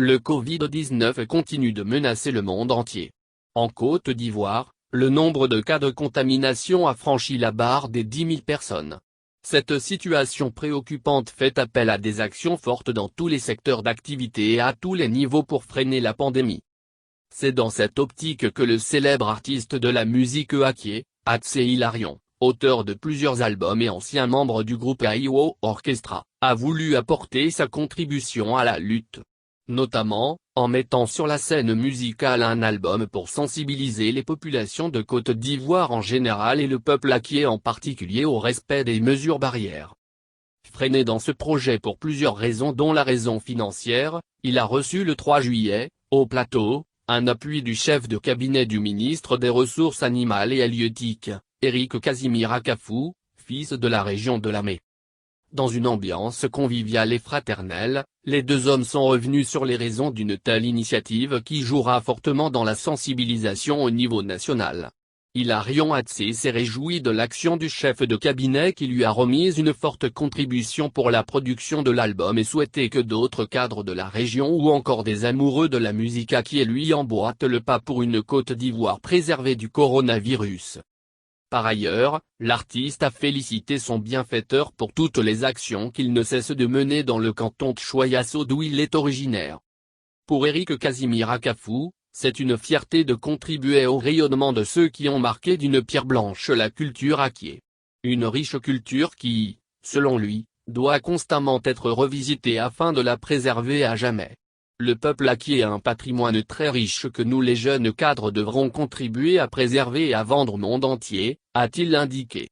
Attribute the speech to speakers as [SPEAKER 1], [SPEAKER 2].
[SPEAKER 1] Le Covid-19 continue de menacer le monde entier. En Côte d'Ivoire, le nombre de cas de contamination a franchi la barre des 10 000 personnes. Cette situation préoccupante fait appel à des actions fortes dans tous les secteurs d'activité et à tous les niveaux pour freiner la pandémie. C'est dans cette optique que le célèbre artiste de la musique Akie, Atsé Hilarion, auteur de plusieurs albums et ancien membre du groupe Aiwo Orchestra, a voulu apporter sa contribution à la lutte. Notamment, en mettant sur la scène musicale un album pour sensibiliser les populations de Côte d'Ivoire en général et le peuple aquié en particulier au respect des mesures barrières. Freiné dans ce projet pour plusieurs raisons dont la raison financière, il a reçu le 3 juillet, au plateau, un appui du chef de cabinet du ministre des Ressources animales et halieutiques, Éric Casimir Akafou, fils de la région de Lamé. Dans une ambiance conviviale et fraternelle, les deux hommes sont revenus sur les raisons d'une telle initiative qui jouera fortement dans la sensibilisation au niveau national. Hilarion Atsé s'est réjoui de l'action du chef de cabinet qui lui a remis une forte contribution pour la production de l'album et souhaitait que d'autres cadres de la région ou encore des amoureux de la musique qui lui emboîtent le pas pour une Côte d'Ivoire préservée du coronavirus. Par ailleurs, l'artiste a félicité son bienfaiteur pour toutes les actions qu'il ne cesse de mener dans le canton de Choyasso d'où il est originaire. Pour Éric Casimir Akafou, c'est une fierté de contribuer au rayonnement de ceux qui ont marqué d'une pierre blanche la culture aquié. Une riche culture qui, selon lui, doit constamment être revisitée afin de la préserver à jamais. Le peuple aquié a un patrimoine très riche que nous les jeunes cadres devrons contribuer à préserver et à vendre au monde entier, a-t-il indiqué.